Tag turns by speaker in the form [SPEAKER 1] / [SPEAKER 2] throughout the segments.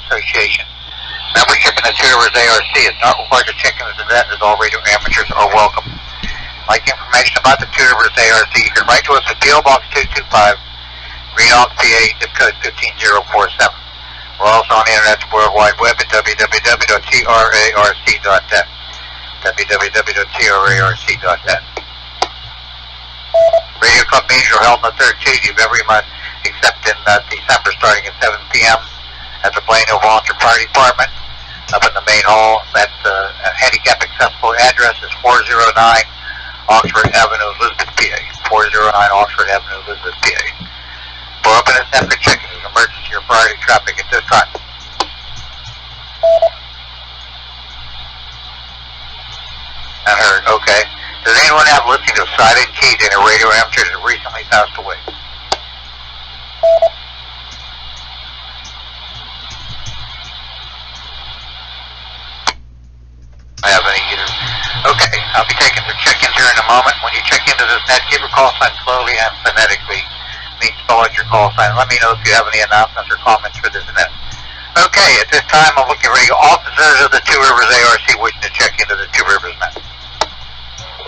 [SPEAKER 1] Association. Membership in the Two Rivers ARC is not required to check in this event, as all radio amateurs are welcome. Like information about the Two Rivers ARC, you can write to us at P.O. Box 225, Green Oak, PA, zip code 15047. We're also on the internet, the World Wide Web at www.trarc.net. www.trarc.net. Radio Club meetings are held on the third Tuesday of every month, except in December, starting at 7 p.m. at the Blaine Hill Volunteer Fire Department, up in the main hall. That handicap accessible address is 409 Oxford Avenue, Elizabeth, PA. 409 Oxford Avenue, Elizabeth, PA. For open and separate checking of emergency or priority traffic at this time. Unheard, okay. Does anyone have listing of silent keys in a radio amateur that recently passed away? I haven't either. Okay, I'll be taking the check-ins here in a moment. When you check into this net, give your call sign slowly and phonetically. Spell out your call sign. Let me know if you have any announcements or comments for this event. Okay, at this time, I'm looking for you officers of the Two Rivers ARC wishing to check into the Two Rivers net.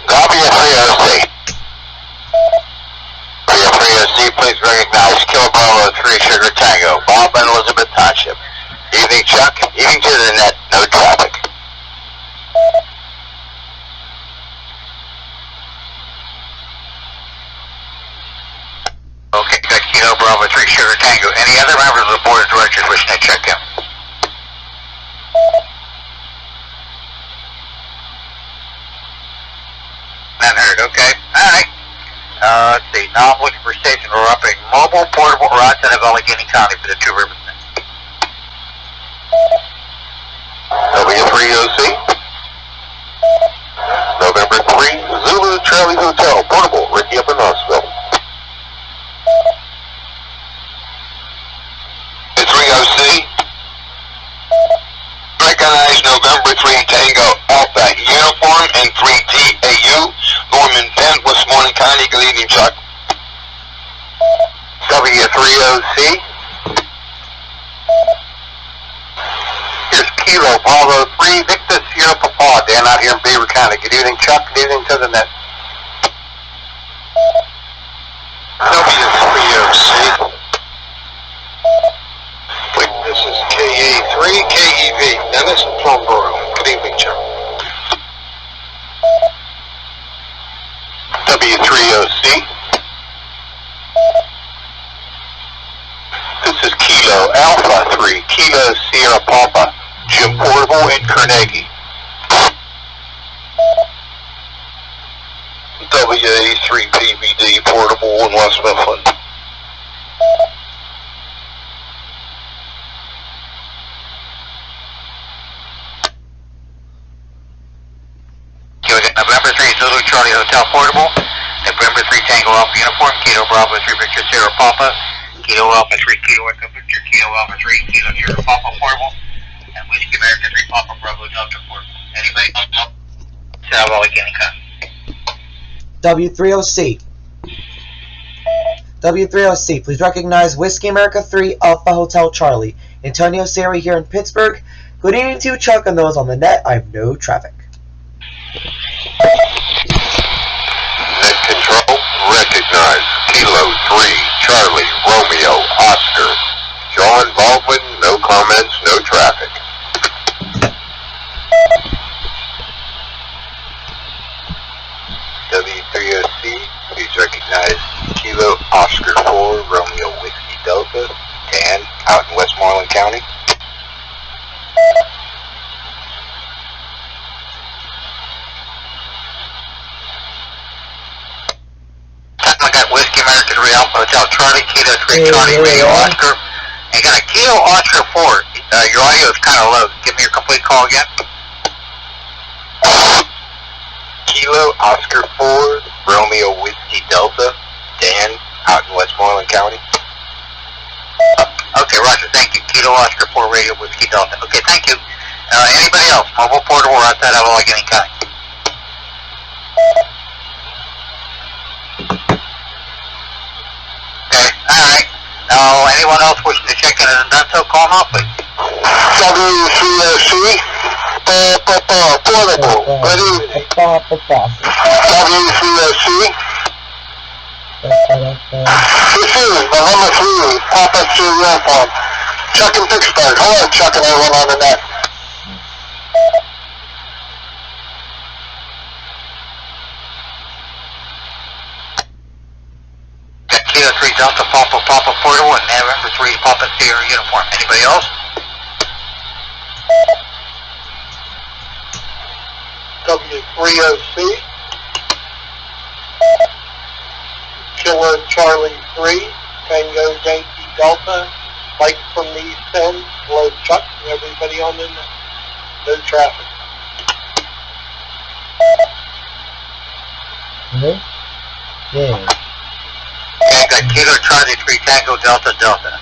[SPEAKER 2] Copy of 3OC. 3OC, please recognize Kilo Bravo 3 Sugar Tango, Bob and Elizabeth Township. Evening, Chuck. Evening to the net. No traffic.
[SPEAKER 1] Okay, got Kilo Bravo 3 Sugar Tango. Any other members of the Board of Directors wishing to check in? None heard, okay. Alright. Let's see. Now I'm looking for stations who are operating mobile, portable, or outside of Allegheny County for the Two Rivers net.
[SPEAKER 2] W3OC. November 3, Zulu Charlie Hotel, portable, Ricky up in Knoxville. 3OC. Recognize November 3 Tango Alpha Uniform and 3DAU, Norman Penn, Westmoreland County. Good evening, Chuck. W3OC. Here's Kilo Bravo 3 Victor Sierra Papa, Dan out here in Beaver County. Good evening, Chuck. Good evening to the net. W3OC. This is KE3, KEV, Dennis and Plumboro. Good evening, Chuck. W3OC. This is Kilo Alpha 3, Kilo Sierra Papa, Jim Portable in Carnegie. WA3PVD Portable in West Mifflin.
[SPEAKER 1] November 3 Zulu Charlie Hotel Portable, November 3 Tango Alpha Uniform, Kilo Bravo 3 Victor Sierra Papa, Kilo Alpha 3 Kilo Echo Victor, Kilo Alpha 3 Kilo Sierra Papa Portable, and Whiskey America 3 Papa Bravo Delta Portable. Anybody else know? South Allegheny County.
[SPEAKER 3] W3OC. W3OC, please recognize Whiskey America 3 Alpha Hotel Charlie. Antonio Sari here in Pittsburgh. Good evening to you, Chuck, and those on the net. I have no traffic.
[SPEAKER 2] Net control, recognize Kilo 3, Charlie, Romeo, Oscar. John Baldwin, no comments, no traffic. W3OC, please recognize Kilo Oscar 4, Romeo Whiskey Delta, Dan, out in Westmoreland County.
[SPEAKER 1] I got Whiskey America 3 Alpha Hotel Charlie, Kilo 3 Charlie, Radio Oscar. I got a Kilo Oscar 4. Your audio is kind of low. Give me your complete call again.
[SPEAKER 2] Kilo Oscar 4, Romeo Whiskey Delta, Dan, out in Westmoreland County.
[SPEAKER 1] Okay, Roger, thank you. Kilo Oscar 4 Radio Whiskey Delta. Okay, thank you. Anybody else? Mobile, portable, or outside of Allegheny County? Okay, alright. Now, anyone else wishing to check in an event, so call them out, please.
[SPEAKER 2] W3OC, portable, good evening. W3OC, this is November 3, Papa Serial Farm. Chuck in Pittsburgh. Hello, Chuck and everyone on the net.
[SPEAKER 1] Got Kilo 3 Delta Papa Portal and November 3 Papa Sierra uniform. Anybody else?
[SPEAKER 2] W3OC, Kilo Charlie 3, Tango Yankee Delta, Mike from the East End, hello Chuck and everybody on the net. No traffic.
[SPEAKER 3] Yeah.
[SPEAKER 1] Okay, got Kilo Charlie 3 Tango Delta Delta.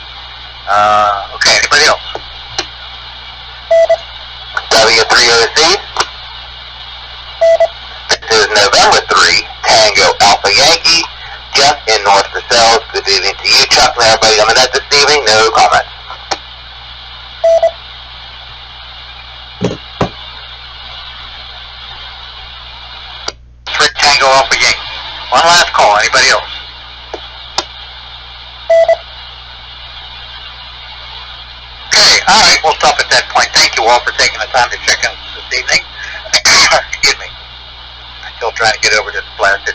[SPEAKER 1] Okay, anybody else?
[SPEAKER 2] W3OC, this is November 3, Tango Alpha Yankee, Jeff in North Versailles. Good evening to you, Chuck, and everybody on the net this evening. No comments.
[SPEAKER 1] Tango Alpha Yankee. One last call. Anybody else? Okay, alright, we'll stop at that point. Thank you all for taking the time to check in this evening. Excuse me. I'm still trying to get over this blasted,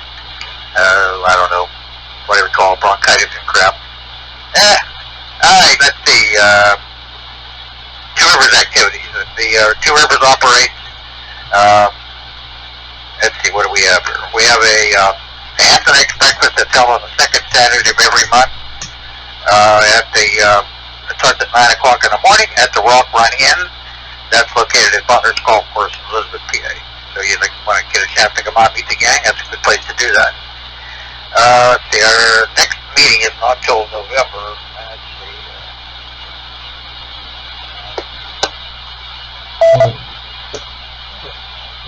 [SPEAKER 1] I don't know, whatever you call bronchitis and crap. Alright, let's see, Two Rivers activities. The Two Rivers operates, let's see, what do we have here? We have a Hampton X breakfast that's held on the second Saturday of every month. It starts at 9 o'clock in the morning at the Rock Run Inn. That's located at Butler's Golf Course in Elizabeth, PA. So you want to get a chance to come out and meet the gang, that's a good place to do that. Let's see, our next meeting is not till November. Let's see.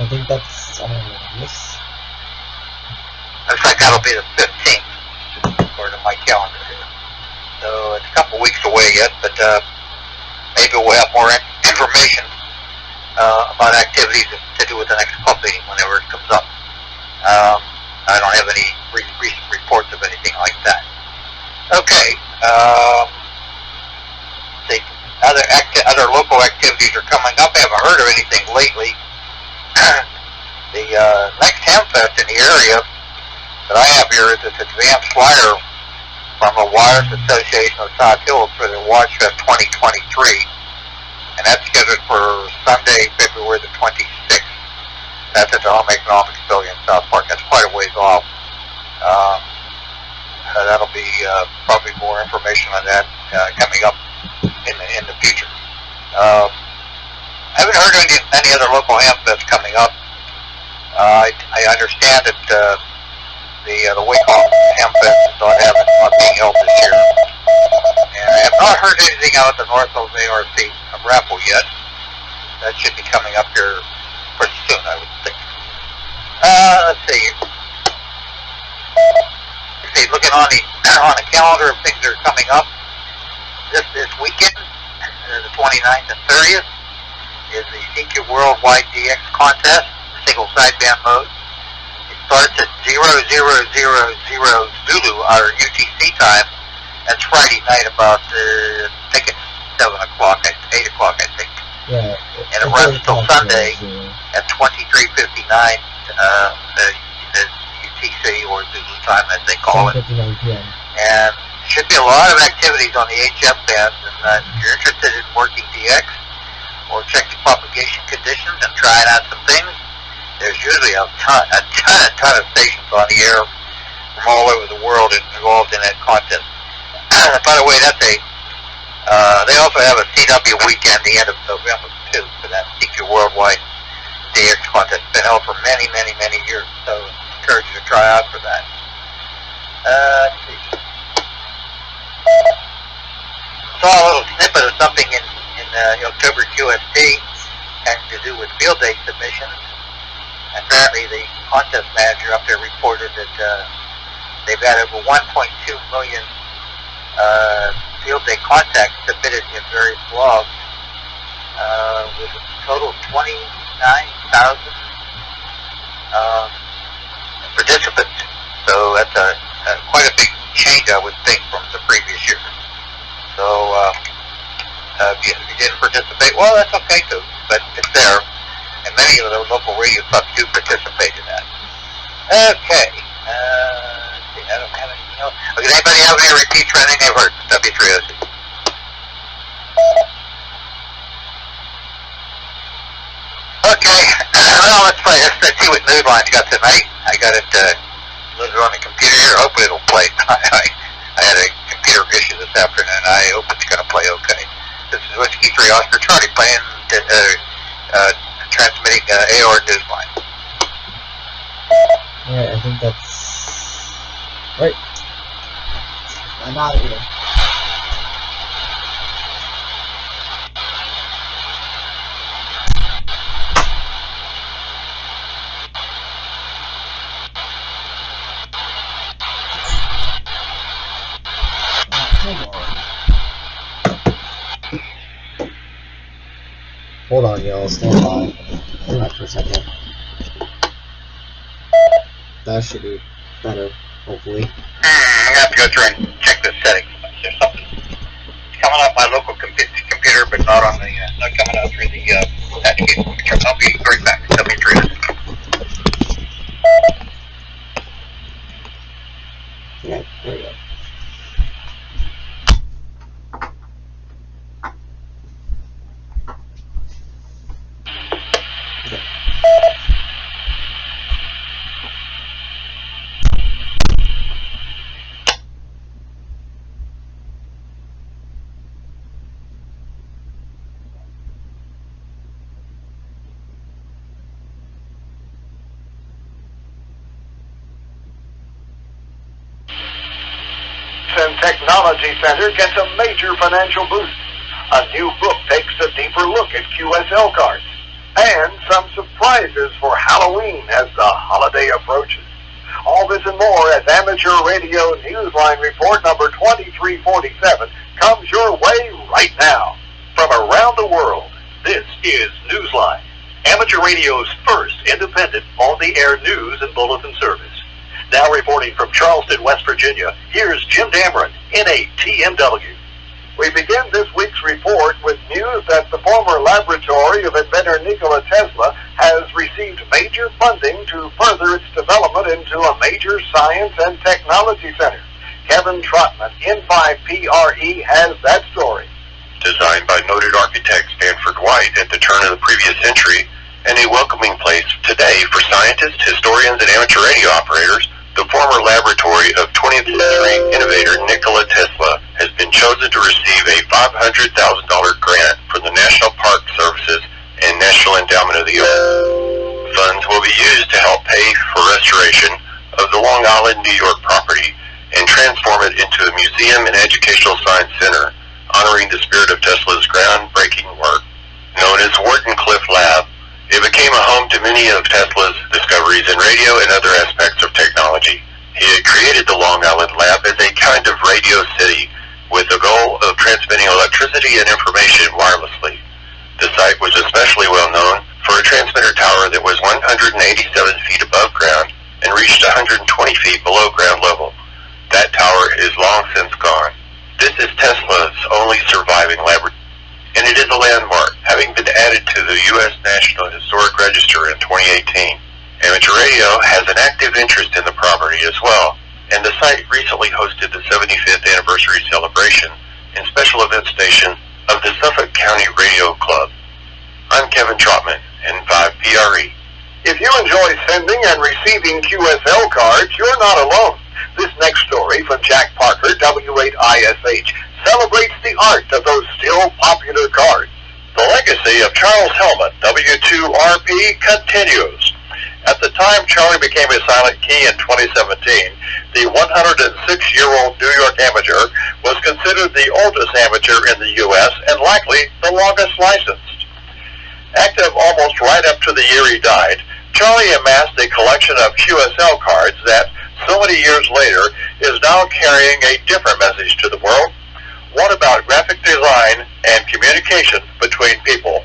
[SPEAKER 3] I think that's this.
[SPEAKER 1] Looks like that'll be the 15th, according to my calendar here. So it's a couple weeks away yet, but maybe we'll have more information about activities to do with the next club meeting whenever it comes up. I don't have any recent reports of anything like that. Okay. See, other local activities are coming up. I haven't heard of anything lately. The next Hamfest in the area that I have here is this advanced flyer from the Wires Association of South Hills for the Watch Fest 2023. And that's scheduled for Sunday, February the 26th. That's at the Home Economics Building in South Park. That's quite a ways off. That'll be probably more information on that coming up in the future. I haven't heard of any other local Hamfest coming up. I understand that the Wyckoff Hamfest is not being held this year. And I have not heard anything out of the North Hills ARC raffle yet. That should be coming up here pretty soon, I would think. Let's see. Looking on the calendar of things that are coming up, this weekend, the 29th and 30th, is the CQ Worldwide DX contest, single sideband mode. It starts at 0000 Zulu, our UTC time. That's Friday night about, I think it's 7 o'clock, 8 o'clock, I think.
[SPEAKER 3] Yeah.
[SPEAKER 1] And it runs till Sunday at 23:59 UTC or Zulu time, as they call it.
[SPEAKER 3] 10:59 p.m.
[SPEAKER 1] And should be a lot of activities on the HF bands. And if you're interested in working DX or checking propagation conditions and trying out some things, there's usually a ton of stations on the air from all over the world involved in that contest. By the way, that's they also have a CW weekend the end of November too for that CQ Worldwide DX contest. It's been held for many, many, many years, so I encourage you to try out for that. Let's see. Saw a little snippet of something in October QST having to do with field day submissions. Apparently, the contest manager up there reported that they've had over 1.2 million field day contacts submitted in various blogs with a total of 29,000 participants. So that's quite a big change, I would think, from the previous year. So if you didn't participate, well, that's okay too, but it's there. And many of the local radio clubs do participate in that. Okay. I don't have anything else. Okay, does anybody have any repeats for anything they've heard from W306? Okay. Well, let's play. Let's see what Newsline's got tonight. I got it loaded on the computer here. Hopefully it'll play. I had a computer issue this afternoon. I hope it's going to play okay. This is Whiskey 3 Oscar Charlie playing, transmitting AOR Newsline.
[SPEAKER 3] Alright, I think that's right. I'm out of here. Hold on, y'all. Stand by. Hold on for a second. That should be better, hopefully.
[SPEAKER 1] I have to go through and check the settings. There's something coming up my local computer, but not on the not coming out through the navigation. I'll be right back. Tell me through this.
[SPEAKER 3] Okay, there we go.
[SPEAKER 4] Technology Center gets a major financial boost. A new book takes a deeper look at QSL cards. And some surprises for Halloween as the holiday approaches. All this and more as Amateur Radio Newsline Report number 2347 comes your way right now. From around the world, this is Newsline, Amateur Radio's first independent on-the-air news and bulletin service. Now reporting from Charleston, West Virginia, here's Jim Dameron in a TMW. We begin this week's report with news that the former laboratory of inventor Nikola Tesla has received major funding to further its development into a major science and technology center. Kevin Trotman, N5PRE, has that story.
[SPEAKER 5] Designed by noted architect Stanford White at the turn of the previous century, and a welcoming place today for scientists, historians, and amateur radio operators, the former laboratory of 20th century innovator Nikola Tesla has been chosen to receive a $500,000 grant from the National Park Services and National Endowment of the Earth. Funds will be used to help pay for restoration of the Long Island, New York property and transform it into a museum and educational science center, honoring the spirit of Tesla's groundbreaking work. Known as Wharton Cliff Lab, it became a home to many of Tesla's discoveries in radio and other aspects of technology. He had created the Long Island Lab as a kind of radio city with the goal of transmitting electricity and information wirelessly. The site was especially well known for a transmitter tower that was 187 feet above ground and reached 120 feet below ground level. That tower is long since gone. This is Tesla's only surviving laboratory, and it is a landmark, having been added to the U.S. National Historic Register in 2018. Amateur Radio has an active interest in the property as well, and the site recently hosted the 75th anniversary celebration and special event station of the Suffolk County Radio Club. I'm Kevin Trotman, N5PRE.
[SPEAKER 4] If you enjoy sending and receiving QSL cards, you're not alone. This next story from Jack Parker, W8ISH, celebrates the art of those still popular cards.
[SPEAKER 5] The legacy of Charles Hellman, W2RP, continues. At the time Charlie became a silent key in 2017, the 106-year-old New York amateur was considered the oldest amateur in the U.S. and likely the longest licensed. Active almost right up to the year he died, Charlie amassed a collection of QSL cards that, so many years later, is now carrying a different message to the world, one about graphic design and communication between people.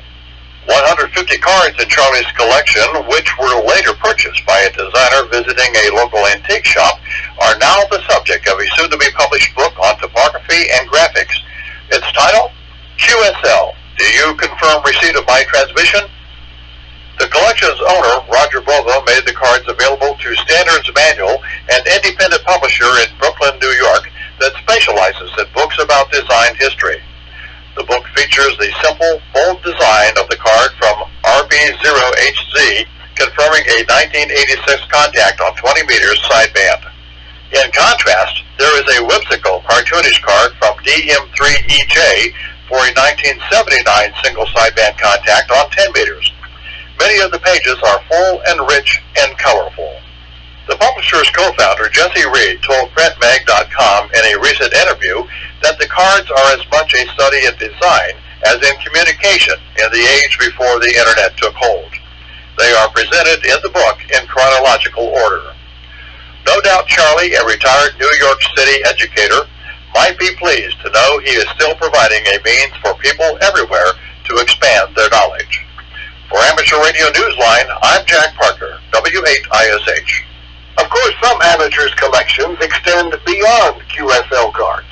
[SPEAKER 5] 150 cards in Charlie's collection, which were later purchased by a designer visiting a local antique shop, are now the subject of a soon-to-be-published book on topography and graphics. Its title, QSL, Do You Confirm Receipt of My Transmission? The collection's owner, Roger Bova, made the cards available to Standards Manual, an independent publisher in Brooklyn, New York, that specializes in books about design history. The book features the simple, bold design of the card from RB0HZ, confirming a 1986 contact on 20 meters sideband. In contrast, there is a whimsical, cartoonish card from DM3EJ for a 1979 single sideband contact on 10 meters. Many of the pages are full and rich and colorful. The publisher's co-founder, Jesse Reed, told PrintMag.com in a recent interview that the cards are as much a study in design as in communication in the age before the Internet took hold. They are presented in the book in chronological order. No doubt Charlie, a retired New York City educator, might be pleased to know he is still providing a means for people everywhere to expand their knowledge. For Amateur Radio Newsline, I'm Jack Parker, W8ISH.
[SPEAKER 4] Of course, some amateurs' collections extend beyond QSL cards.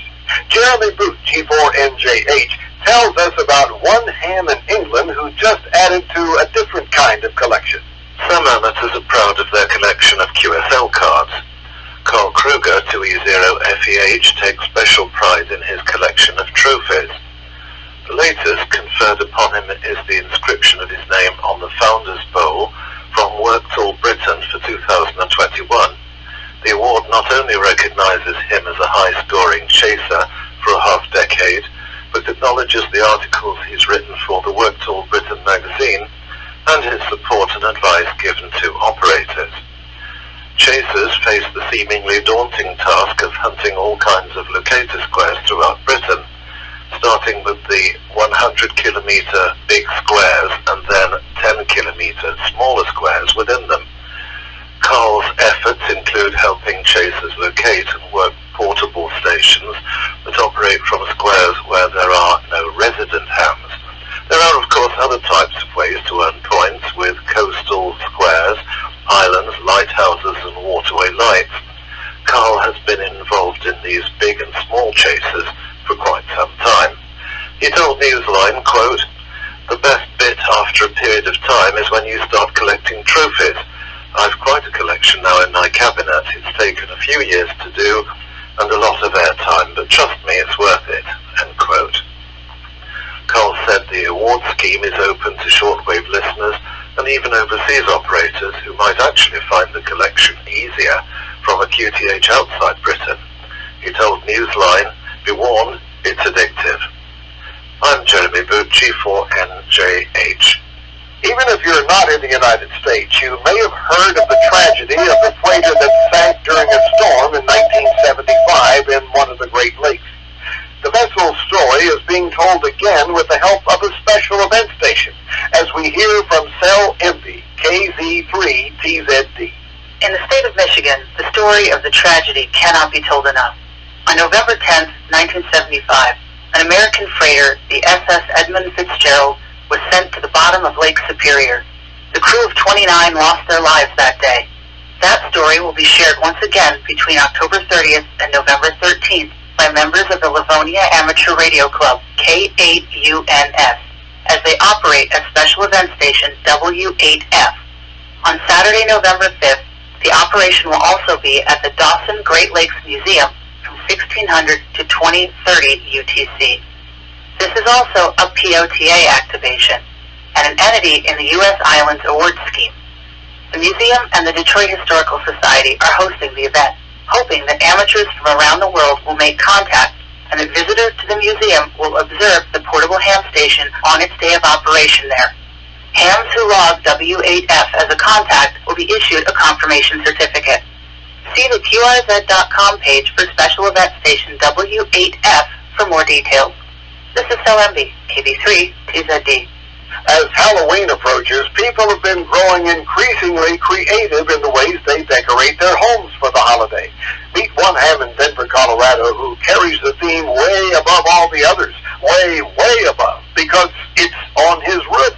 [SPEAKER 4] Jeremy Boot, G4NJH, tells us about one ham in England who just added to a different kind of collection.
[SPEAKER 6] Some amateurs are proud of their collection of QSL cards. Carl Kruger, 2E0FEH, takes special pride in his collection of trophies. The latest conferred upon him is the inscription of his name on the Founder's Bowl from Worktall Britain for 2021. The award not only recognises him as a high-scoring chaser for a half-decade, but acknowledges the articles he's written for the Worktall Britain magazine and his support and advice given to operators. Chasers face the seemingly daunting task of hunting all kinds of locator squares throughout Britain, starting with the 100-kilometre big squares and then 10-kilometre smaller squares within them. Carl's efforts include helping chasers locate and work portable stations that operate from squares where there are no resident hams. There are, of course, other types of ways to earn points with coastal squares, islands, lighthouses and waterway lights. Carl has been involved in these big and small chasers for quite some time. He told Newsline, quote, "The best bit after a period of time is when you start collecting trophies. I've quite a collection now in my cabinet. It's taken a few years to do and a lot of airtime, but trust me, it's worth it," end quote. Carl said the award scheme is open to shortwave listeners and even overseas operators who might actually find the collection easier from a QTH outside Britain. He told Newsline, "Be warned, it's addictive." I'm Jeremy Boot, G4NJH.
[SPEAKER 4] Even if you're not in the United States, you may have heard of the tragedy of the freighter that sank during a storm in 1975 in one of the Great Lakes. The vessel's story is being told again with the help of a special event station, as we hear from Cell Envy, KZ3TZD.
[SPEAKER 7] In the state of Michigan, the story of the tragedy cannot be told enough. On November 10, 1975, an American freighter, the SS Edmund Fitzgerald, was sent to the bottom of Lake Superior. The crew of 29 lost their lives that day. That story will be shared once again between October 30th and November 13th by members of the Livonia Amateur Radio Club, K8UNS, as they operate a special event station, W8F. On Saturday, November 5th, the operation will also be at the Dawson Great Lakes Museum from 1600 to 2030 UTC. This is also a POTA activation and an entity in the U.S. Islands Award Scheme. The museum and the Detroit Historical Society are hosting the event, hoping that amateurs from around the world will make contact and that visitors to the museum will observe the portable ham station on its day of operation there. Hams who log W8F as a contact will be issued a confirmation certificate. See the QRZ.com page for special event station W8F for more details. This is Cell MB, KB3 TZD.
[SPEAKER 4] As Halloween approaches, people have been growing increasingly creative in the ways they decorate their homes for the holiday. Meet one ham in Denver, Colorado, who carries the theme way above all the others, way, way above, because it's on his roof.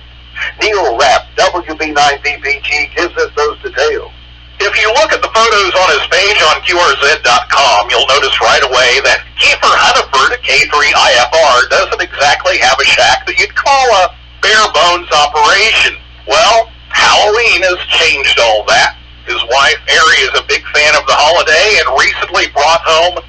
[SPEAKER 4] Neil Rapp, WB9VPG, gives us those details.
[SPEAKER 5] If you look at the photos on his page on QRZ.com, you'll notice right away that Kiefer Hunniford, K3IFR, doesn't exactly have a shack that you'd call a bare-bones operation. Well, Halloween has changed all that. His wife, Ari, is a big fan of the holiday and recently brought home 9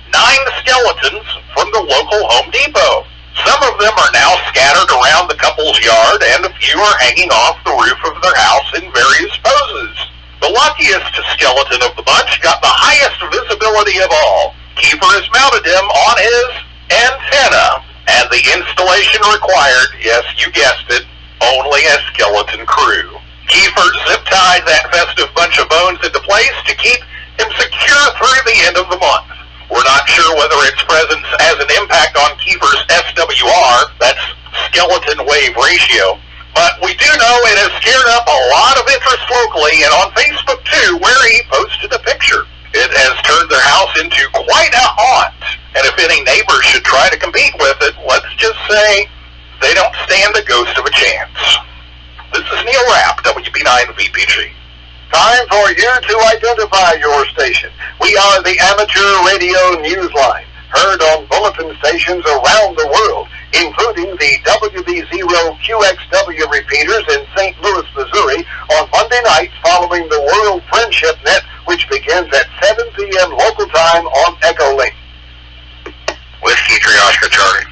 [SPEAKER 5] skeletons from the local Home Depot. Some of them are now scattered around the couple's yard, and a few are hanging off the roof of their house in various poses. The luckiest skeleton of the bunch got the highest visibility of all. Kiefer has mounted him on his antenna, and the installation required, yes, you guessed it, only a skeleton crew. Kiefer zip-tied that festive bunch of bones into place to keep him secure through the end of the month. We're not sure whether its presence has an impact on Kiefer's SWR, that's skeleton wave ratio, but we do know it has stirred up a lot of interest locally and on Facebook too, where he posted a picture. It has turned their house into quite a haunt, and if any neighbors should try to compete with it, let's just say they don't stand the ghost of a chance. This is Neil Rapp, WB9VPG.
[SPEAKER 4] Time for you to identify your station. We are the Amateur Radio Newsline, heard on bulletin stations around the world, including the WB0QXW repeaters in St. Louis, Missouri, on Monday nights following the World Friendship Net, which begins at 7 p.m. local time on Echo Link.
[SPEAKER 5] Whiskey 3 Oscar Charlie.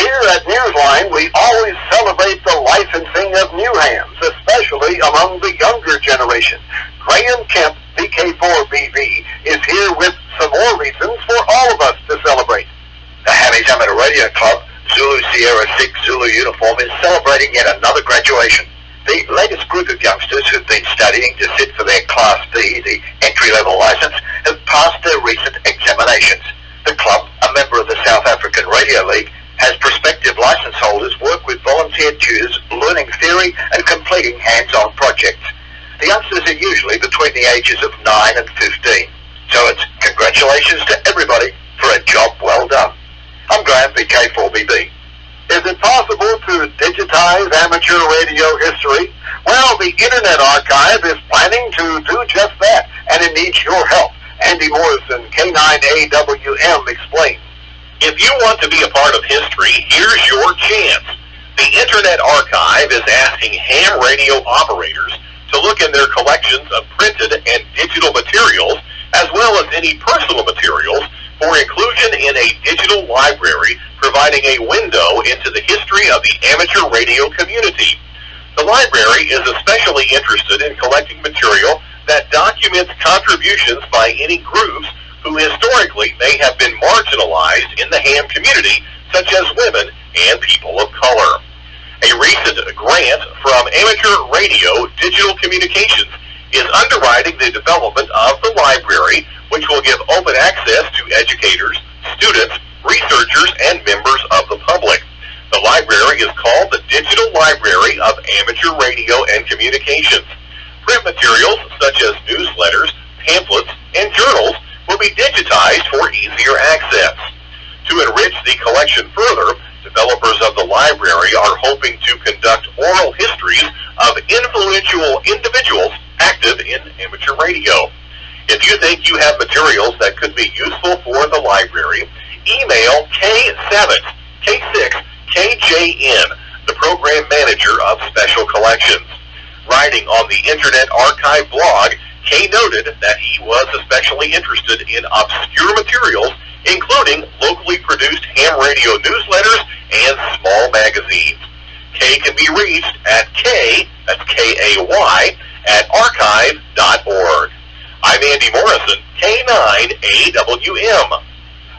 [SPEAKER 4] Here at Newsline, we always celebrate the licensing of new hams, especially among the younger generation. Graham Kemp, VK4BV, is here with some more reasons for all of us to celebrate.
[SPEAKER 6] The Hammies Amateur Radio Club, Zulu Sierra 6 Zulu uniform, is celebrating yet another graduation. The latest group of youngsters who've been studying to sit for their Class B, the entry-level license, have passed their recent examinations. The club, a member of the South African Radio League, has prospective license holders work with volunteer tutors, learning theory and completing hands-on projects. The youngsters are usually between the ages of 9 and 15. So it's congratulations to everybody for a job well done. I'm Graham, VK4BB.
[SPEAKER 4] Is it possible to digitize amateur radio history? Well, the Internet Archive is planning to do just that, and it needs your help. Andy Morrison, K9AWM, explains.
[SPEAKER 5] If you want to be a part of history, here's your chance. The Internet Archive is asking ham radio operators to look in their collections of printed and digital materials, as well as any personal materials, for inclusion in a digital library, providing a window into the history of the amateur radio community. The library is especially interested in collecting material that documents contributions by any groups who historically may have been marginalized in the ham community, such as women and people of color. A recent grant from Amateur Radio Digital Communications is underwriting the development of the library, which will give open access to educators, students, researchers, and members of the public. The library is called the Digital Library of Amateur Radio and Communications. Print materials such as newsletters, pamphlets, and journals will be digitized for easier access. To enrich the collection further, developers of the library are hoping to conduct oral histories of influential individuals active in amateur radio. If you think you have materials that could be useful for the library, email K6KJN, the program manager of Special Collections. Writing on the Internet Archive blog, Kay noted that he was especially interested in obscure materials, including locally produced ham radio newsletters and small magazines. Kay can be reached at K, that's K-A-Y, at archive.org. I'm Andy Morrison, K9AWM.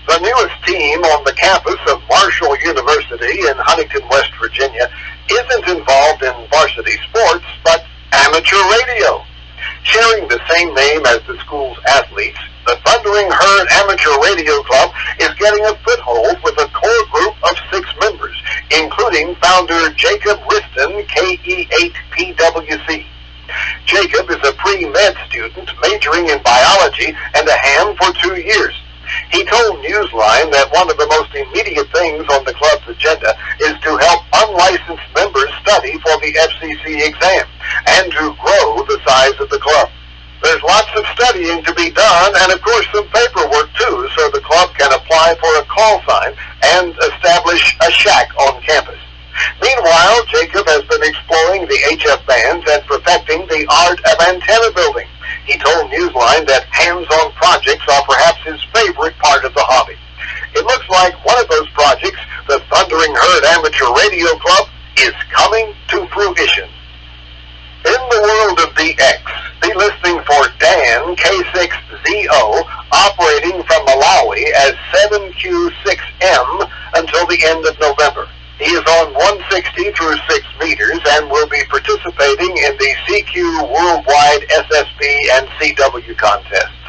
[SPEAKER 4] The newest team on the campus of Marshall University in Huntington, West Virginia, isn't involved in varsity sports, but amateur radio. Sharing the same name as the school's athletes, the Thundering Herd Herd Amateur Radio Club is getting a foothold with a core group of 6 members, including founder Jacob Riston, KE8PWC. Jacob is a pre-med student majoring in biology and a ham for 2 years. He told Newsline that one of the most immediate things on the club's agenda is to help unlicensed members study for the FCC exam and to grow the size of the club. There's lots of studying to be done and, of course, some paperwork, too, so the club can apply for a call sign and establish a shack on campus. Meanwhile, Jacob has been exploring the HF bands and perfecting the art of antenna building. He told Newsline that hands-on projects are perhaps his favorite part of the hobby. It looks like one of those projects, the Thundering Herd Amateur Radio Club, is coming to fruition. In the world of DX, be listening for Dan K6ZO, operating from Malawi as 7Q6M until the end of November. He is on 160 through 6 meters and will be participating in the CQ Worldwide SSB and CW contests.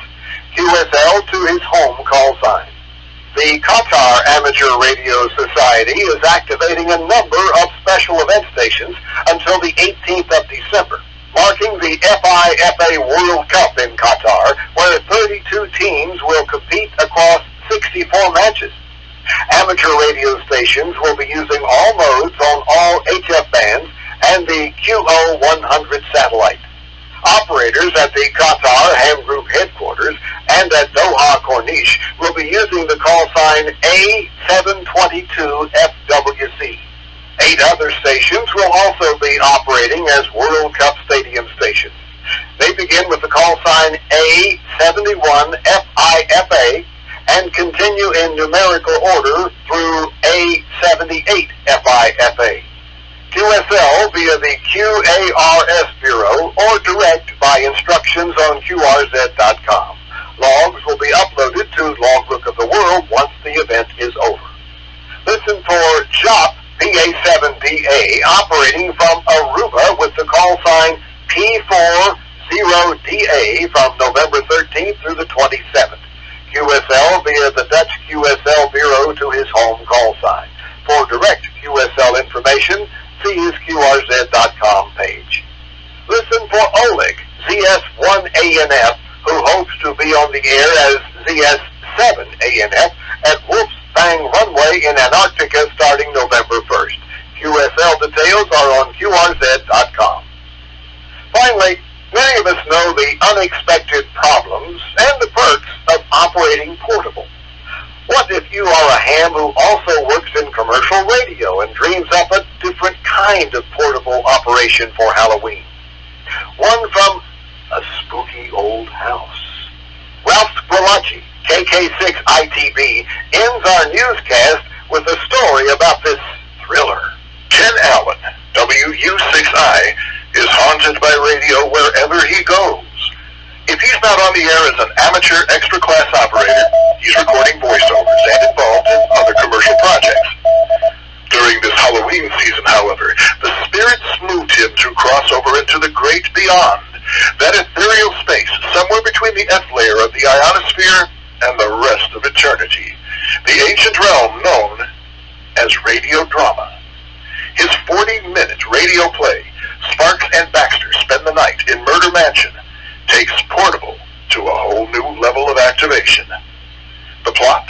[SPEAKER 4] QSL to his home call sign. The Qatar Amateur Radio Society is activating a number of special event stations until the 18th of December, marking the FIFA World Cup in Qatar, where 32 teams will compete across 64 matches. Amateur radio stations will be using all modes on all HF bands and the QO100 satellite. Operators at the Qatar Ham Group headquarters and at Doha Corniche will be using the call sign A722FWC. 8 other stations will also be operating as World Cup stadium stations. They begin with the call sign A71FIFA and continue in numerical order through A78FIFA. QSL via the QARS Bureau or direct by instructions on QRZ.com. Logs will be uploaded to Logbook of the World once the event is over. Listen for JOP PA7DA operating from Aruba with the call sign P40DA from November 13th through the 27th. QSL via the Dutch QSL Bureau to his home call sign. For direct QSL information, see his QRZ.com page. Listen for Oleg, ZS1ANF, who hopes to be on the air as ZS7ANF at Wolf's Fang Runway in Antarctica starting November 1st. QSL details are on QRZ.com. Finally, many of us know the unexpected problems and the perks of operating portable. What if you are a ham who also works in commercial radio and dreams up a different kind of portable operation for Halloween? One from a spooky old house. Ralph Squillaci, KK6ITB, ends our newscast with a story about this thriller.
[SPEAKER 5] Ken Allen, WU6I, is haunted by radio wherever he goes. If he's not on the air as an amateur extra class operator, he's recording voiceovers and involved in other commercial projects. During this Halloween season, however, the spirits moved him to cross over into the great beyond, that ethereal space somewhere between the F layer of the ionosphere and the rest of eternity, the ancient realm known as radio drama. His 40-minute radio play, Sparks and Baxter Spend the Night in Murder Mansion, takes portable to a whole new level of activation. The plot?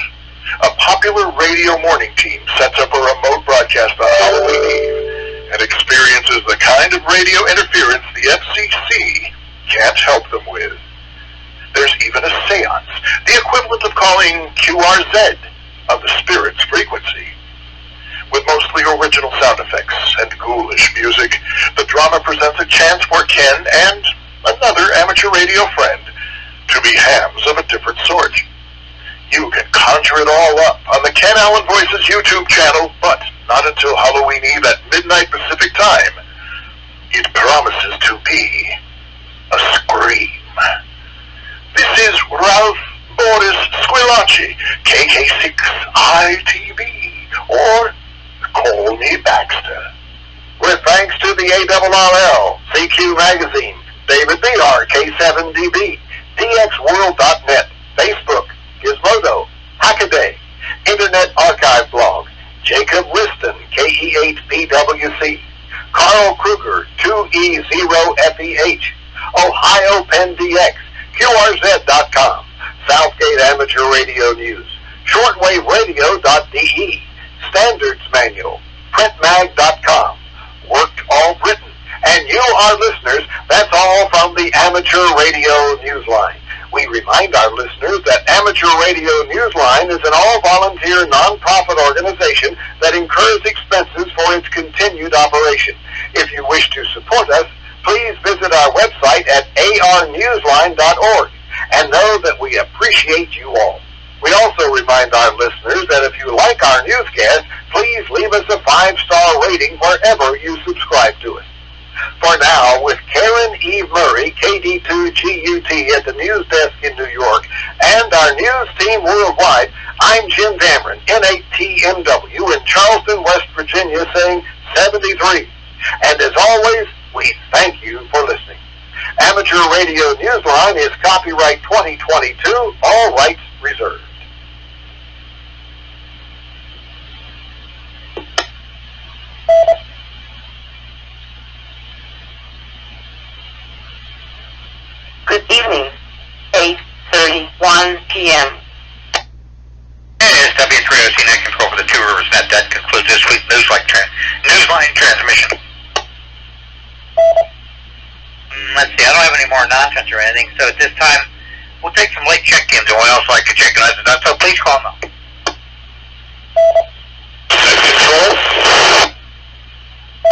[SPEAKER 5] A popular radio morning team sets up a remote broadcast on Halloween Eve and experiences the kind of radio interference the FCC can't help them with. There's even a seance, the equivalent of calling QRZ of the spirit's frequency. With mostly original sound effects and ghoulish music, the drama presents a chance for Ken and another amateur radio friend to be hams of a different sort. You can conjure it all up on the Ken Allen Voices YouTube channel, but not until Halloween Eve at midnight Pacific time. It promises to be a scream. This is Ralph Boris Squillaci, KK6ITB, or Call Me Baxter. With thanks to the ARRL, CQ Magazine, David BR, K7DB, DXWorld.net, Facebook,
[SPEAKER 4] 88BWC, Carl Kruger, 2E0FEH, Ohio Penn DX, QRZ.com, Southgate Amateur Radio News, shortwaveradio.de, Standards Manual, printmag.com, Worked All Britain, and you, our listeners, that's all from the Amateur Radio Newsline. We remind our listeners that Amateur Radio Newsline is an all-volunteer, non-profit organization that incurs expenses for its continued operation. If you wish to support us, please visit our website at arnewsline.org and know that we appreciate you all. We also remind our listeners that if you like our newscast, please leave us a 5-star rating wherever you subscribe to us. For now, with Karen Eve Murray, KD2GUT at the news desk in New York, and our news team worldwide, I'm Jim Dameron, N8TMW in Charleston, West Virginia, saying 73. And as always, we thank you for listening. Amateur Radio Newsline is copyright 2022, all rights reserved.
[SPEAKER 7] Good evening, 8:31 p.m.
[SPEAKER 1] Hey, it's W3OC Net Control for the Two Rivers Net. That concludes this week's Newsline transmission. Let's see, I don't have any more nonsense or anything, so at this time, we'll take some late check-ins and what else like to check in. So please call them.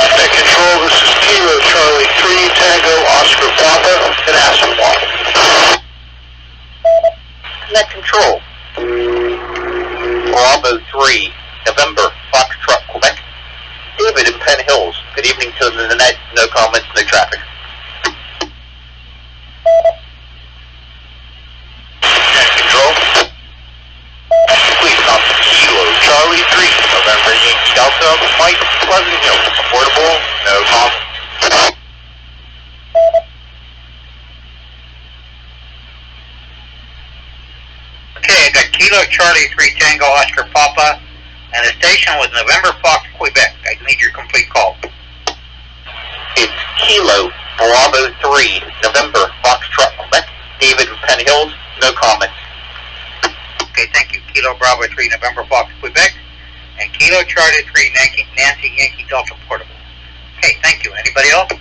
[SPEAKER 6] Net Control, this is Kilo Charlie 3, Tango Oscar Papa in Aspenwall.
[SPEAKER 7] Net Control.
[SPEAKER 8] Bravo 3, November, Foxtrot, Quebec. David in Penn Hills. Good evening to the net. No comments, no traffic.
[SPEAKER 6] Net Control. Please stop Kilo Charlie 3, November Yankee Delta, Mike, Pleasant Hill. Affordable, no comments.
[SPEAKER 1] Okay, I got Kilo Charlie 3 Tango Oscar Papa, and the station was November Fox, Quebec. I need your complete call.
[SPEAKER 8] It's Kilo Bravo 3, November, Foxtrot, Quebec. David in Penn Hills. No comments.
[SPEAKER 1] Okay, thank you. Kilo Bravo 3 November Fox, Quebec, and Kilo Charlie 3 Nancy Yankee Delta Portable. Okay, thank you. Anybody else?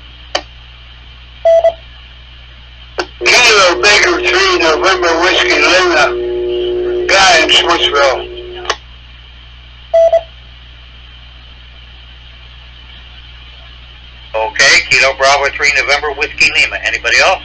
[SPEAKER 2] Kilo Baker 3, November Whiskey Luna, guy in Switchville.
[SPEAKER 1] Okay, Kilo Bravo 3 November Whiskey Lima. Anybody else?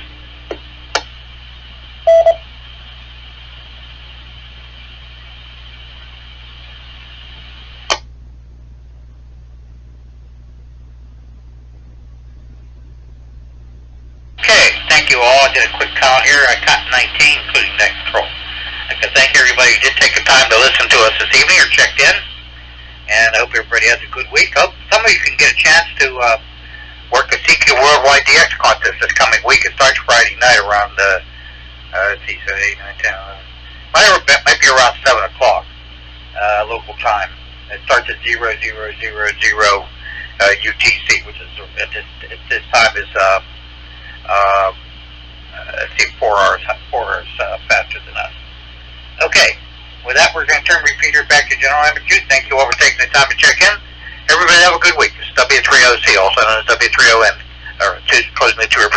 [SPEAKER 1] Okay, thank you all. I did a quick count here. I counted 19, including Net Control. I can thank everybody who did take the time to listen to us this evening or checked in. And I hope everybody has a good week. I hope some of you can get a chance to work the CQ Worldwide DX contest this coming week. It starts Friday night around, let's see, so 8, 9, 10, might be around 7 o'clock local time. It starts at 0000 UTC, which is at this time is let's see, 4 hours faster than us. Okay, with that, we're going to turn repeater back to General Amateur. Thank you all for taking the time to check in. Everybody have a good week. This is W3OC, also known as W3ON, or closing the 2%.